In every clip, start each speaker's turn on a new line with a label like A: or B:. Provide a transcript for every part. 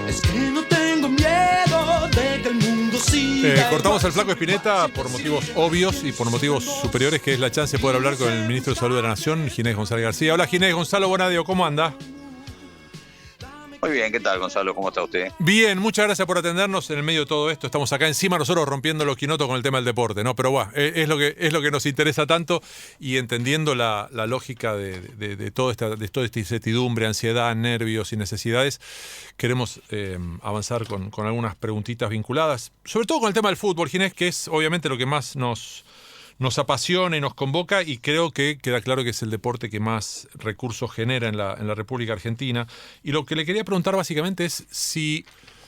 A: Es que no tengo miedo de que el mundo siga.
B: Cortamos al Flaco Spinetta por motivos obvios y por motivos superiores, que es la chance de poder hablar con el ministro de Salud de la Nación, Ginés González García. Hola Ginés, Gonzalo Bonadio, ¿cómo anda?
C: Muy bien, ¿qué tal, Gonzalo? ¿Cómo está usted?
B: Bien, muchas gracias por atendernos en el medio de todo esto. Estamos acá encima nosotros rompiendo los quinotos con el tema del deporte, ¿no? Pero bueno, es lo que nos interesa tanto, y entendiendo la lógica de toda esta incertidumbre, ansiedad, nervios y necesidades, queremos avanzar con algunas preguntitas vinculadas, sobre todo con el tema del fútbol, Ginés, que es obviamente lo que más nos apasiona y nos convoca, y creo que queda claro que es el deporte que más recursos genera en la República Argentina. Y lo que le quería preguntar básicamente es si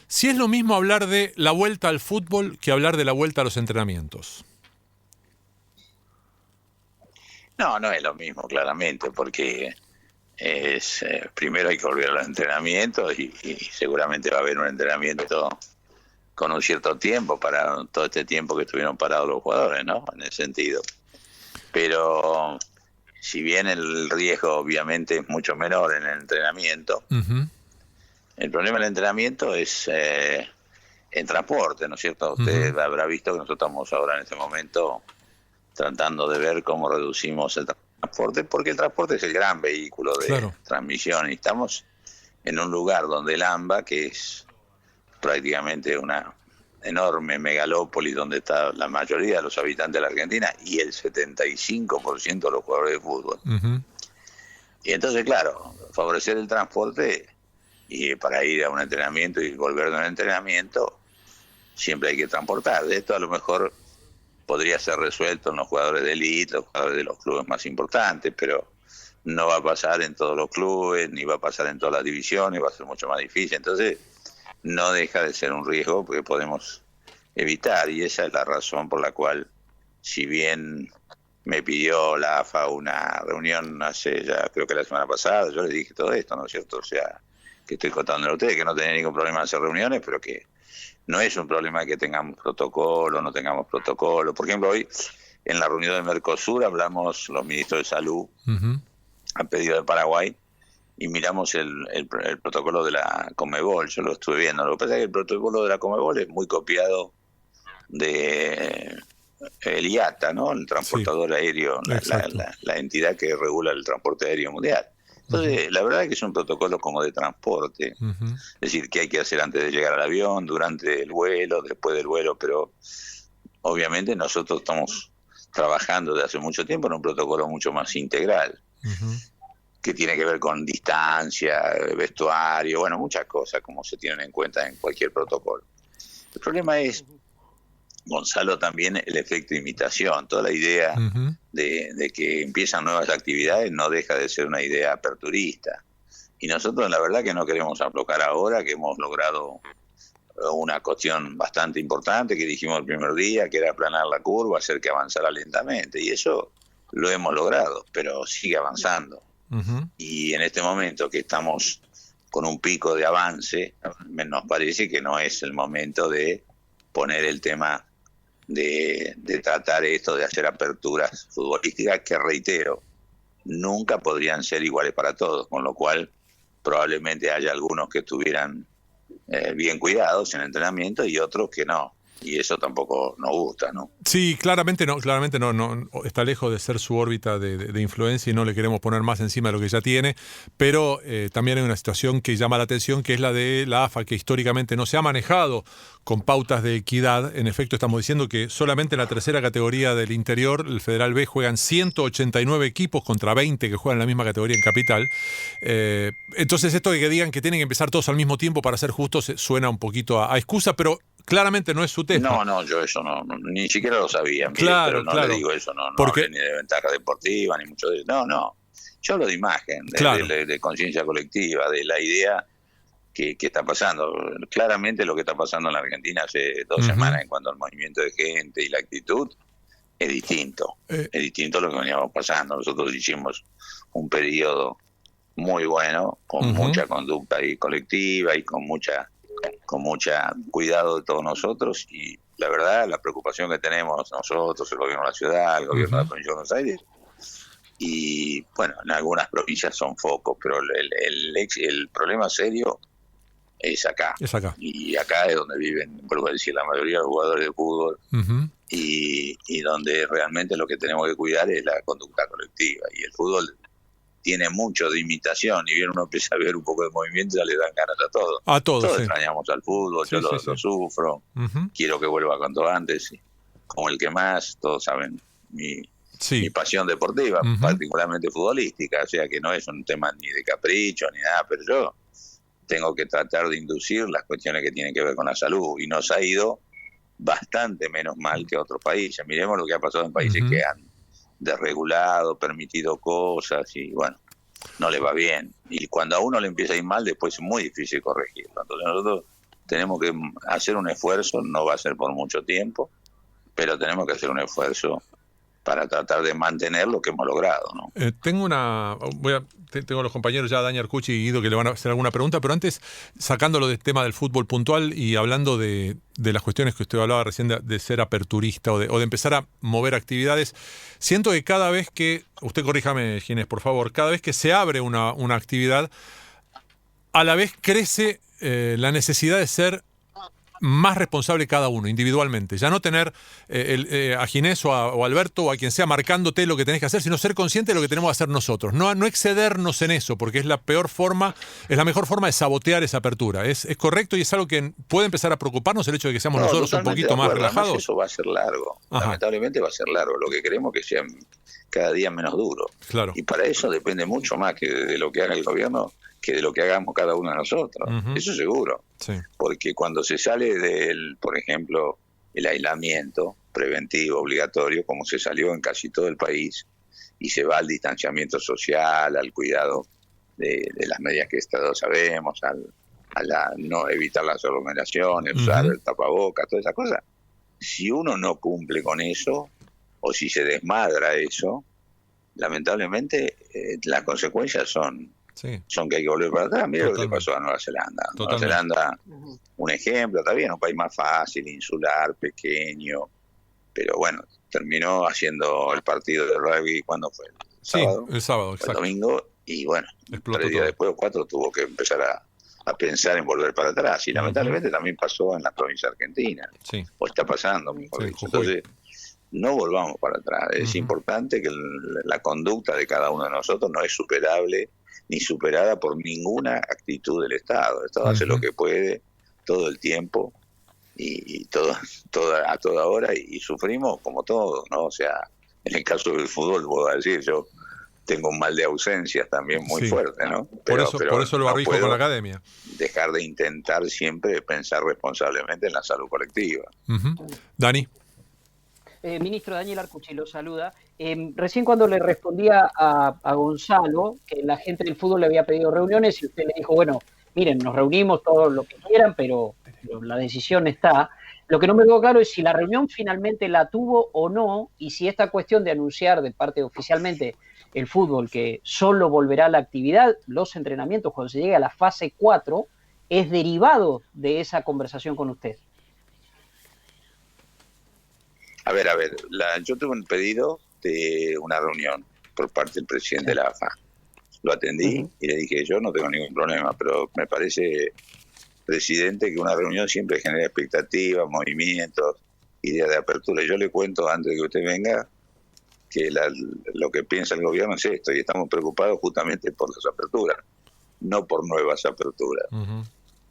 B: es lo mismo hablar de la vuelta al fútbol que hablar de la vuelta a los entrenamientos.
C: No es lo mismo, claramente, porque primero hay que volver a los entrenamientos y seguramente va a haber un entrenamiento con un cierto tiempo para todo este tiempo que estuvieron parados los jugadores, ¿no? En ese sentido. Pero si bien el riesgo obviamente es mucho menor en el entrenamiento, el problema del entrenamiento es en transporte, ¿no es cierto? Usted habrá visto que nosotros estamos ahora en este momento tratando de ver cómo reducimos el transporte, porque el transporte es el gran vehículo de transmisión, y estamos en un lugar donde el AMBA, que es prácticamente una enorme megalópolis donde está la mayoría de los habitantes de la Argentina y el 75% de los jugadores de fútbol. Y entonces, claro, favorecer el transporte, y para ir a un entrenamiento y volver de un entrenamiento siempre hay que transportar. De esto a lo mejor podría ser resuelto en los jugadores de élite, los jugadores de los clubes más importantes, pero no va a pasar en todos los clubes, ni va a pasar en todas las divisiones, va a ser mucho más difícil. Entonces no deja de ser un riesgo porque podemos evitar, y esa es la razón por la cual, si bien me pidió la AFA una reunión hace ya, creo que la semana pasada, yo les dije todo esto, ¿no es cierto? O sea, que estoy contándole a ustedes que no tenía ningún problema en hacer reuniones, pero que no es un problema que tengamos protocolo, no tengamos protocolo. Por ejemplo, hoy en la reunión de Mercosur hablamos los ministros de Salud a pedido de Paraguay, y miramos el protocolo de la Conmebol. Yo lo estuve viendo. Lo que pasa es que el protocolo de la Conmebol es muy copiado de el IATA, ¿no? El transportador aéreo, la entidad que regula el transporte aéreo mundial. Entonces, la verdad es que es un protocolo como de transporte. Es decir, que hay que hacer antes de llegar al avión, durante el vuelo, después del vuelo, pero obviamente nosotros estamos trabajando desde hace mucho tiempo en un protocolo mucho más integral. Que tiene que ver con distancia, vestuario, bueno, muchas cosas como se tienen en cuenta en cualquier protocolo. El problema es, Gonzalo, también el efecto imitación. Toda la idea de que empiezan nuevas actividades no deja de ser una idea aperturista. Y nosotros la verdad que no queremos aflojar ahora, que hemos logrado una cuestión bastante importante que dijimos el primer día, que era aplanar la curva, hacer que avanzara lentamente. Y eso lo hemos logrado, pero sigue avanzando. Y en este momento que estamos con un pico de avance, nos parece que no es el momento de poner el tema de tratar esto de hacer aperturas futbolísticas que, reitero, nunca podrían ser iguales para todos, con lo cual probablemente haya algunos que estuvieran bien cuidados en el entrenamiento y otros que no. Y eso tampoco nos gusta, ¿no?
B: Sí, claramente no, está lejos de ser su órbita de influencia, y no le queremos poner más encima de lo que ya tiene, pero también hay una situación que llama la atención, que es la de la AFA, que históricamente no se ha manejado con pautas de equidad. En efecto, estamos diciendo que solamente en la tercera categoría del interior, el Federal B, juegan 189 equipos contra 20 que juegan en la misma categoría en Capital. Entonces esto de que digan que tienen que empezar todos al mismo tiempo para ser justos suena un poquito a excusa, pero claramente no es su tema.
C: No, yo eso no, ni siquiera lo sabía.
B: Claro,
C: pero no le digo eso, no
B: porque
C: hablo ni de ventaja deportiva, ni mucho de eso. No. Yo hablo de imagen, de conciencia colectiva, de la idea que está pasando. Claramente lo que está pasando en la Argentina hace 2 semanas en cuanto al movimiento de gente y la actitud es distinto. Es distinto a lo que veníamos pasando. Nosotros hicimos un periodo muy bueno, con mucha conducta ahí colectiva y con mucha cuidado de todos nosotros, y la verdad la preocupación que tenemos nosotros, el gobierno de la ciudad, el gobierno de la provincia de Buenos Aires, y bueno, en algunas provincias son focos, pero el problema serio es acá.
B: Es acá.
C: Y acá es donde viven, vuelvo a decir, la mayoría de los jugadores de fútbol.
B: Ujú.
C: Y donde realmente lo que tenemos que cuidar es la conducta colectiva. Y el fútbol tiene mucho de imitación, y bien uno empieza a ver un poco de movimiento, ya le dan ganas a todo.
B: A todos,
C: Todos
B: sí.
C: extrañamos al fútbol,
B: Sí,
C: yo
B: sí,
C: lo
B: sí.
C: sufro,
B: Ujú.
C: quiero que vuelva cuanto antes, como el que más, todos saben mi
B: Sí.
C: pasión deportiva,
B: Ujú.
C: particularmente futbolística, o sea que no es un tema ni de capricho ni nada, pero yo tengo que tratar de inducir las cuestiones que tienen que ver con la salud, y nos ha ido bastante menos mal que otros países. Miremos lo que ha pasado en países
B: Ujú.
C: que han desregulado, permitido cosas, y bueno, no le va bien. Y cuando a uno le empieza a ir mal, después es muy difícil corregirlo. Entonces nosotros tenemos que hacer un esfuerzo, no va a ser por mucho tiempo, pero tenemos que hacer un esfuerzo para tratar de mantener lo que hemos logrado, ¿no?
B: Tengo tengo los compañeros ya, Dani Arcucci y Guido, que le van a hacer alguna pregunta, pero antes, sacándolo del tema del fútbol puntual y hablando de las cuestiones que usted hablaba recién de ser aperturista o de empezar a mover actividades, siento que cada vez que, usted corríjame, Ginés, por favor, cada vez que se abre una actividad, a la vez crece la necesidad de ser más responsable cada uno, individualmente. Ya no tener a Ginés o a Alberto o a quien sea marcándote lo que tenés que hacer, sino ser consciente de lo que tenemos que hacer nosotros. No excedernos en eso, porque es la mejor forma de sabotear esa apertura. Es correcto, y es algo que puede empezar a preocuparnos, el hecho de que seamos nosotros un
C: totalmente
B: poquito
C: de
B: más
C: acuerdo. Además,
B: relajados.
C: eso va a ser largo.
B: Ajá.
C: Lamentablemente va a ser largo. Lo que queremos es que sea cada día menos duro.
B: Claro.
C: Y para eso depende mucho más que de lo que haga el gobierno, que de lo que hagamos cada uno de nosotros.
B: Ujú.
C: Eso seguro.
B: Sí.
C: Porque cuando se sale del, por ejemplo, el aislamiento preventivo obligatorio, como se salió en casi todo el país, y se va al distanciamiento social, al cuidado de las medidas que todos sabemos, a no evitar las aglomeraciones, usar
B: Ujú.
C: el tapabocas, todas esas cosas. Si uno no cumple con eso, o si se desmadra eso, lamentablemente las consecuencias son que hay que volver para atrás. Mira lo que le pasó a Nueva Zelanda. Nueva Zelanda, un ejemplo, está bien, un país más fácil, insular, pequeño, pero bueno, terminó haciendo el partido de rugby, ¿cuándo fue? ¿El sábado?
B: Sí, el sábado, exacto.
C: El domingo, y bueno,
B: explotó
C: 3 días
B: todo.
C: después o 4 tuvo que empezar a pensar en volver para atrás, y lamentablemente también pasó en la provincia argentina,
B: Sí.
C: o está pasando, mejor
B: Sí,
C: dicho.
B: Jujuy.
C: Entonces, no volvamos para atrás. Es importante que la conducta de cada uno de nosotros no es superable ni superada por ninguna actitud del Estado. El Estado hace lo que puede todo el tiempo y a toda hora, y sufrimos como todos, ¿no? O sea, en el caso del fútbol, puedo decir, yo tengo un mal de ausencias también muy fuerte, ¿no?
B: Por eso lo barbijo con la academia.
C: Dejar de intentar siempre pensar responsablemente en la salud colectiva.
B: Dani.
D: Ministro, Daniel Arcucci lo saluda. Recién cuando le respondía a Gonzalo que la gente del fútbol le había pedido reuniones, y usted le dijo, bueno, miren, nos reunimos todo lo que quieran, pero la decisión está. Lo que no me quedó claro es si la reunión finalmente la tuvo o no, y si esta cuestión de anunciar de parte oficialmente el fútbol que solo volverá a la actividad, los entrenamientos, cuando se llegue a la fase 4, es derivado de esa conversación con usted.
C: A ver, yo tuve un pedido de una reunión por parte del presidente de la AFA. Lo atendí y le dije, yo no tengo ningún problema, pero me parece, presidente, que una reunión siempre genera expectativas, movimientos, ideas de apertura. Yo le cuento, antes de que usted venga, que lo que piensa el gobierno es esto, y estamos preocupados justamente por las aperturas, no por nuevas aperturas.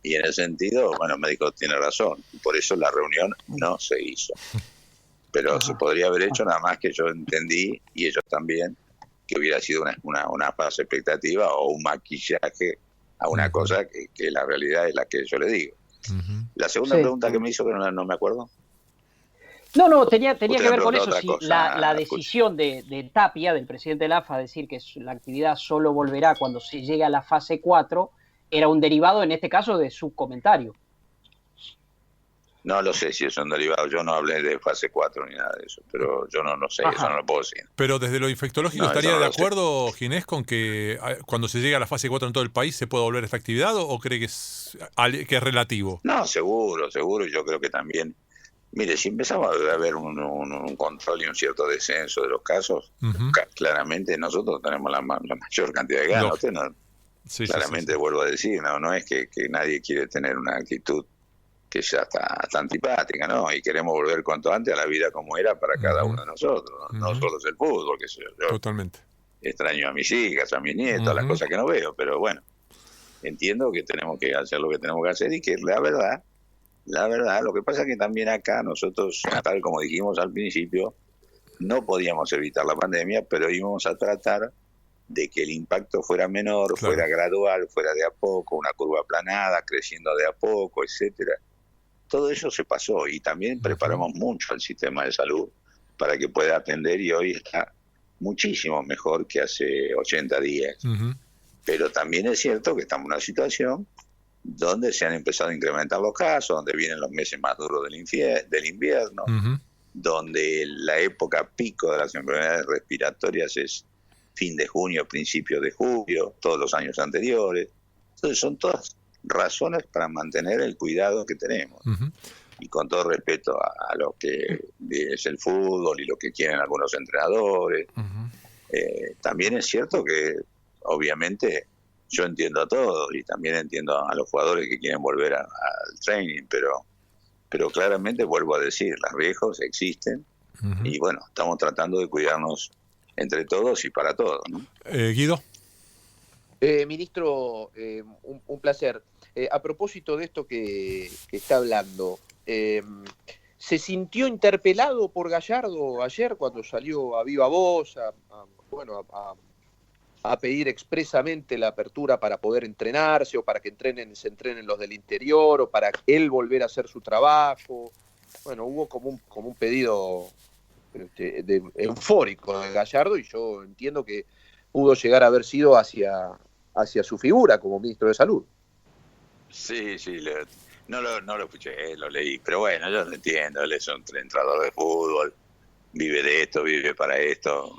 C: Y en ese sentido, bueno, me dijo, tiene razón, y por eso la reunión no se hizo. Pero se podría haber hecho, nada más que yo entendí, y ellos también, que hubiera sido una falsa expectativa o un maquillaje a una cosa que la realidad es la que yo le digo. La segunda pregunta que me hizo, que no me acuerdo.
D: No, tenía que ver con eso, si
C: cosa,
D: la decisión de Tapia, del presidente de la AFA, decir que la actividad solo volverá cuando se llegue a la fase 4, era un derivado, en este caso, de su comentario.
C: No lo sé si es un derivado, yo no hablé de fase 4 ni nada de eso, pero yo no sé, eso no lo puedo decir.
B: Pero desde lo infectológico, ¿estaría de acuerdo, Ginés, con que cuando se llegue a la fase 4 en todo el país se pueda volver a esta actividad, o cree que es relativo?
C: No, seguro, yo creo que también. Mire, si empezamos a ver un control y un cierto descenso de los casos, claramente nosotros tenemos la mayor cantidad de ganas. Usted
B: Sí,
C: claramente vuelvo a decir, no es que nadie quiere tener una actitud que ya está antipática, ¿no? Y queremos volver cuanto antes a la vida como era para cada uno de nosotros, no solo es el fútbol, que yo
B: Totalmente.
C: extraño a mis hijas, a mis nietos, las cosas que no veo, pero bueno, entiendo que tenemos que hacer lo que tenemos que hacer y que la verdad, lo que pasa es que también acá nosotros, tal como dijimos al principio, no podíamos evitar la pandemia, pero íbamos a tratar de que el impacto fuera menor,
B: Claro.
C: fuera gradual, fuera de a poco, una curva aplanada, creciendo de a poco, etcétera. Todo eso se pasó y también preparamos mucho al sistema de salud para que pueda atender y hoy está muchísimo mejor que hace 80 días. Pero también es cierto que estamos en una situación donde se han empezado a incrementar los casos, donde vienen los meses más duros del invierno, donde la época pico de las enfermedades respiratorias es fin de junio, principio de julio, todos los años anteriores. Entonces son todas razones para mantener el cuidado que tenemos. Y con todo respeto a lo que es el fútbol y lo que quieren algunos entrenadores, también es cierto que obviamente yo entiendo a todos y también entiendo a los jugadores que quieren volver al training, pero claramente vuelvo a decir, los riesgos existen y bueno, estamos tratando de cuidarnos entre todos y para todos, ¿no?
B: Guido.
E: Ministro, un placer. A propósito de esto que está hablando, ¿se sintió interpelado por Gallardo ayer cuando salió a viva voz a pedir expresamente la apertura para poder entrenarse o para que se entrenen los del interior o para él volver a hacer su trabajo? Bueno, hubo como un pedido eufórico de Gallardo y yo entiendo que pudo llegar a haber sido hacia su figura como ministro de Salud.
C: Sí, no lo escuché, lo leí, pero bueno, yo lo entiendo, él es un entrenador de fútbol, vive de esto, vive para esto,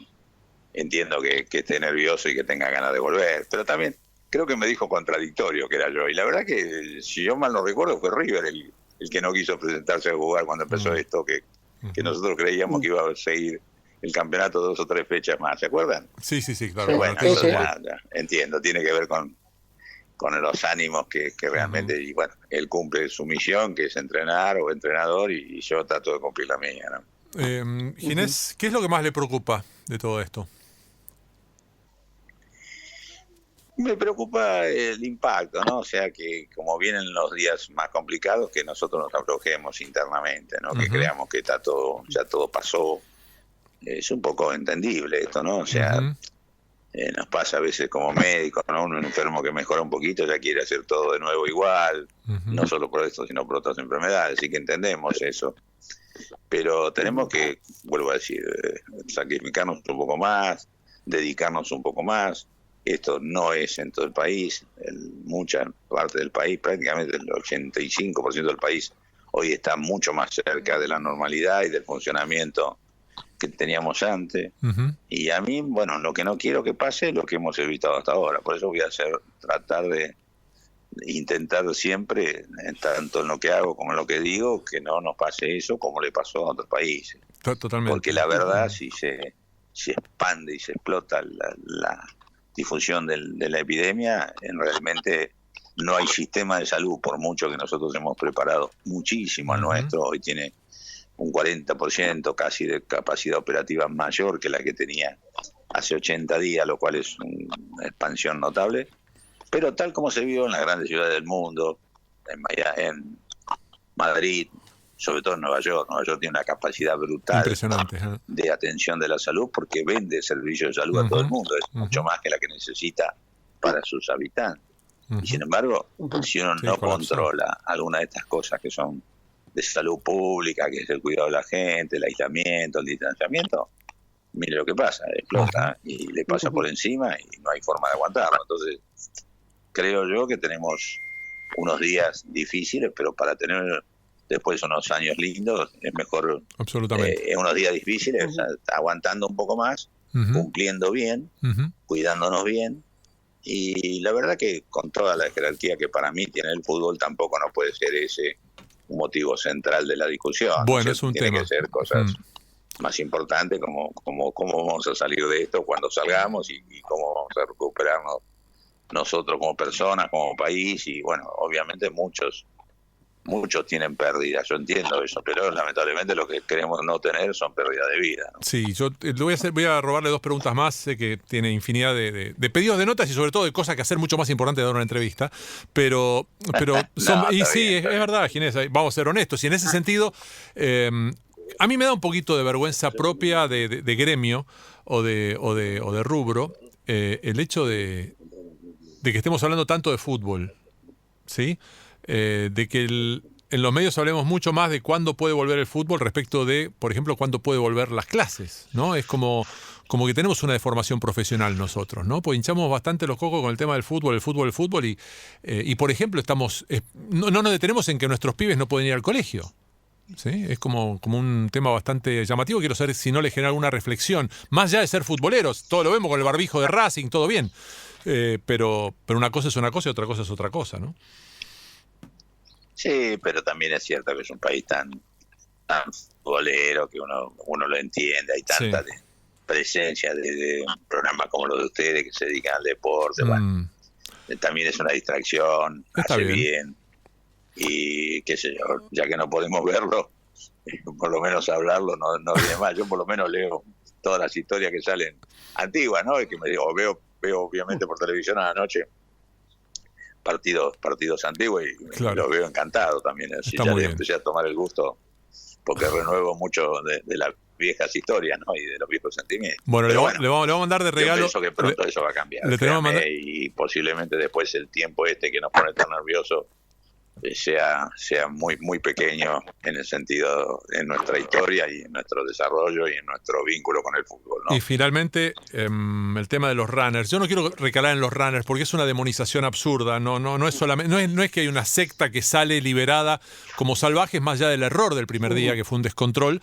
C: entiendo que esté nervioso y que tenga ganas de volver, pero también creo que me dijo contradictorio que era yo, y la verdad que si yo mal no recuerdo fue River el que no quiso presentarse a jugar cuando empezó esto, que nosotros creíamos que iba a seguir el campeonato 2 o 3 fechas más, ¿se acuerdan?
B: Sí, claro.
C: Bueno,
D: Sí, sí.
C: ya, entiendo, tiene que ver con los ánimos que realmente, y bueno, él cumple su misión, que es entrenar o entrenador, y yo trato de cumplir la mía, ¿no?
B: Ginés, ¿qué es lo que más le preocupa de todo esto?
C: Me preocupa el impacto, ¿no? O sea, que como vienen los días más complicados, que nosotros nos aflojemos internamente, ¿no? Que creamos que ya todo pasó. Es un poco entendible esto, ¿no? O sea, nos pasa a veces como médicos, ¿no? Un enfermo que mejora un poquito ya quiere hacer todo de nuevo igual, no solo por esto, sino por otras enfermedades, así que entendemos eso. Pero tenemos que, vuelvo a decir, sacrificarnos un poco más, dedicarnos un poco más. Esto no es en todo el país, mucha parte del país, prácticamente el 85% del país, hoy está mucho más cerca de la normalidad y del funcionamiento que teníamos antes. Y a mí, bueno, lo que no quiero que pase es lo que hemos evitado hasta ahora. Por eso voy a tratar de intentar siempre, tanto en lo que hago como en lo que digo, que no nos pase eso como le pasó a otros países.
B: Totalmente.
C: Porque la verdad, si se expande y se explota la difusión de la epidemia, realmente no hay sistema de salud, por mucho que nosotros hemos preparado muchísimo al nuestro, hoy tiene un 40% casi de capacidad operativa mayor que la que tenía hace 80 días, lo cual es una expansión notable, pero tal como se vio en las grandes ciudades del mundo, en Madrid, sobre todo en Nueva York tiene una capacidad brutal
B: impresionante,
C: de atención de la salud porque vende servicios de salud a todo el mundo, es mucho más que la que necesita para sus habitantes. Y sin embargo, si uno no controla alguna de estas cosas que son de salud pública, que es el cuidado de la gente, el aislamiento, el distanciamiento, mire lo que pasa, explota y le pasa por encima y no hay forma de aguantarlo. Entonces, creo yo que tenemos unos días difíciles, pero para tener después unos años lindos es mejor unos días difíciles, aguantando un poco más, cumpliendo bien, cuidándonos bien. Y la verdad que con toda la jerarquía que para mí tiene el fútbol, tampoco no puede ser ese un motivo central de la discusión.
B: Bueno, es un
C: tiene
B: tema.
C: que ser cosas más importantes como cómo vamos a salir de esto cuando salgamos y cómo vamos a recuperarnos nosotros como personas, como país, y bueno, obviamente muchos tienen pérdidas, yo entiendo eso, pero lamentablemente lo que queremos no tener son pérdidas de vida, ¿no?
B: Sí, yo voy a robarle 2 preguntas más. Sé que tiene infinidad de pedidos de notas y sobre todo de cosas que hacer mucho más importante de dar una entrevista. Pero son,
C: No,
B: y
C: está
B: sí,
C: bien,
B: es
C: está bien.
B: verdad, Ginés, vamos a ser honestos. Y en ese sentido, a mí me da un poquito de vergüenza propia de gremio o de rubro el hecho de que estemos hablando tanto de fútbol, ¿sí? De que en los medios hablemos mucho más de cuándo puede volver el fútbol respecto de, por ejemplo, cuándo puede volver las clases, ¿no? Es como que tenemos una deformación profesional nosotros, ¿no? Pues hinchamos bastante los cocos con el tema del fútbol, y por ejemplo, no nos detenemos en que nuestros pibes no pueden ir al colegio. ¿Sí? Es como un tema bastante llamativo. Quiero saber si no le genera alguna reflexión. Más allá de ser futboleros, todo lo vemos con el barbijo de Racing, todo bien. Pero una cosa es una cosa y otra cosa es otra cosa, ¿no?
C: Sí, pero también es cierto que es un país tan futbolero que uno lo entiende, hay tanta presencia de programas como los de ustedes que se dedican al deporte, bueno, también es una distracción,
B: Está
C: hace
B: bien.
C: bien, y qué sé yo, ya que no podemos verlo, por lo menos hablarlo no viene mal. Yo por lo menos leo todas las historias que salen antiguas, ¿no? Y que veo obviamente por televisión a la noche partidos antiguos y
B: Claro.
C: lo veo encantado también. Así
B: Está
C: ya
B: muy
C: le
B: bien.
C: empecé a tomar el gusto porque renuevo mucho de las viejas historias, ¿no? Y de los viejos sentimientos.
B: Bueno,
C: Pero
B: le vamos a mandar de
C: yo
B: regalo.
C: pienso que pronto eso va a cambiar.
B: le tenemos
C: créame,
B: que mandar-
C: y posiblemente después el tiempo que nos pone tan nerviosos sea muy muy pequeño en el sentido, en nuestra historia y en nuestro desarrollo y en nuestro vínculo con el fútbol, ¿no?
B: Y finalmente, el tema de los runners. Yo no quiero recalar en los runners porque es una demonización absurda. No es solamente, no es que hay una secta que sale liberada como salvajes más allá del error del primer día, que fue un descontrol,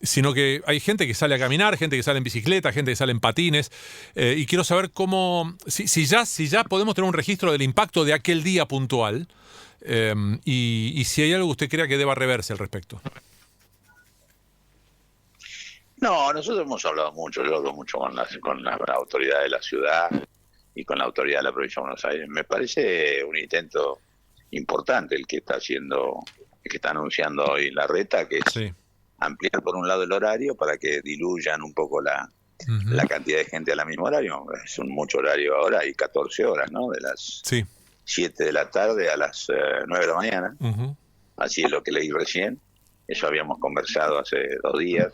B: sino que hay gente que sale a caminar, gente que sale en bicicleta, gente que sale en patines, y quiero saber cómo, si ya podemos tener un registro del impacto de aquel día puntual, y si hay algo que usted crea que deba reverse al respecto.
C: No, nosotros hemos hablado mucho, yo hablo mucho con la autoridad de la ciudad y con la autoridad de la provincia de Buenos Aires. Me parece un intento importante el que está anunciando hoy Larreta, que es
B: Sí.
C: ampliar por un lado el horario para que diluyan un poco la cantidad de gente a la misma horario. Es un mucho horario ahora, hay 14 horas, ¿no? De las
B: Sí.
C: 7 de la tarde a las 9 de la mañana.
B: Ujú.
C: Así es lo que leí recién. Eso habíamos conversado hace 2 días.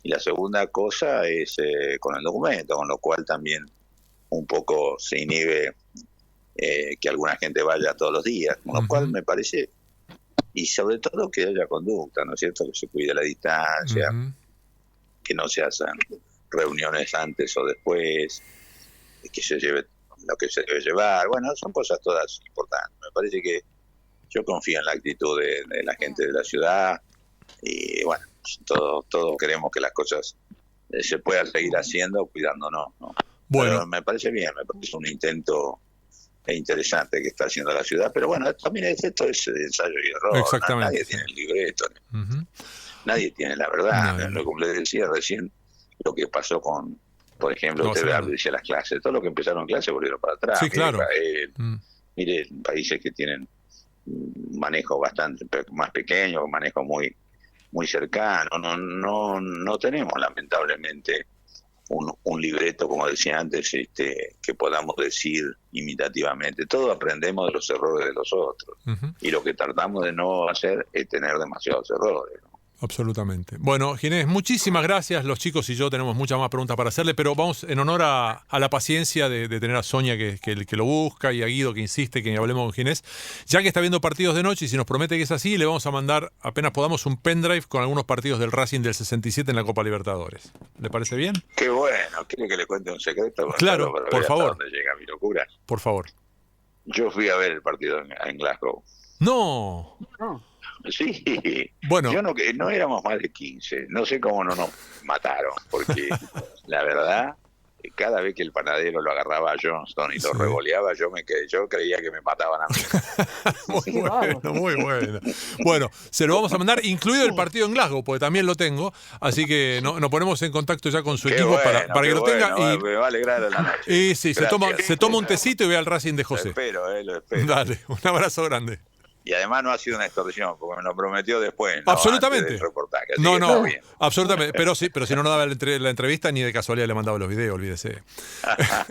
C: Y la segunda cosa es con el documento, con lo cual también un poco se inhibe que alguna gente vaya todos los días, con lo cual me parece, y sobre todo que haya conducta, ¿no es cierto? Que se cuide la distancia, que no se hacen reuniones antes o después, que se lleve lo que se debe llevar. Bueno, son cosas todas importantes. Me parece que yo confío en la actitud de la gente de la ciudad y bueno, todos queremos que las cosas se puedan seguir haciendo cuidándonos, ¿no?
B: Bueno.
C: Pero me parece bien, me parece un intento interesante que está haciendo la ciudad, pero bueno, también esto es ensayo y error.
B: Exactamente.
C: Nadie tiene el libreto,
B: Ujú.
C: nadie tiene la verdad.
B: Nadie.
C: Lo que le decía recién, lo que pasó con, por ejemplo,
B: No,
C: usted
B: claro.
C: decía las clases, todo lo que empezaron clases volvieron para atrás.
B: Sí,
C: Mire
B: claro.
C: Israel, mire países que tienen un manejo bastante más pequeño, un manejo muy muy cercano. No tenemos lamentablemente un libreto, como decía antes, que podamos decir imitativamente. Todos aprendemos de los errores de los otros. Y lo que tratamos de no hacer es tener demasiados errores, ¿no?
B: Absolutamente. Bueno, Ginés, muchísimas gracias. Los chicos y yo tenemos muchas más preguntas para hacerle, pero vamos en honor a la paciencia de tener a Sonia que lo busca y a Guido que insiste que hablemos con Ginés. Ya que está viendo partidos de noche y si nos promete que es así, le vamos a mandar apenas podamos un pendrive con algunos partidos del Racing del 67 en la Copa Libertadores. ¿Le parece bien?
C: Qué bueno. ¿Quiere que le cuente un secreto?
B: Claro,
C: Para
B: por
C: ver
B: favor.
C: hasta dónde llega mi locura.
B: Por favor.
C: Yo fui a ver el partido en Glasgow.
B: ¡No!
C: Sí,
B: Bueno.
C: yo no éramos más de 15, no sé cómo no nos mataron, porque la verdad cada vez que el panadero lo agarraba a Johnston y lo
B: Sí.
C: revoleaba, yo creía que me mataban a mí.
B: Muy
D: Sí,
B: bueno,
D: vamos.
B: muy bueno. Bueno, se lo vamos a mandar, incluido el partido en Glasgow, porque también lo tengo. Así que nos ponemos en contacto ya con su
C: Qué
B: equipo
C: bueno,
B: para que
C: qué
B: lo tenga.
C: bueno, me va a alegrar la noche.
B: Y sí, se
C: Gracias.
B: toma un tecito y ve al Racing de
C: Lo
B: José.
C: espero, lo espero.
B: Dale, un abrazo grande.
C: Y además no ha sido una extorsión, porque me lo prometió después. No,
B: Absolutamente.
C: antes del reportaje, así
B: No,
C: que
B: no,
C: está bien.
B: absolutamente. Pero si no nos daba la entrevista, ni de casualidad le mandaba los videos, olvídese.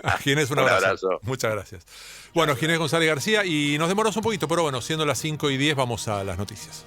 B: A Ginés, un abrazo.
C: abrazo.
B: Muchas gracias. Bueno, Ginés González García, y nos demoramos un poquito, pero bueno, siendo las 5:10, vamos a las noticias.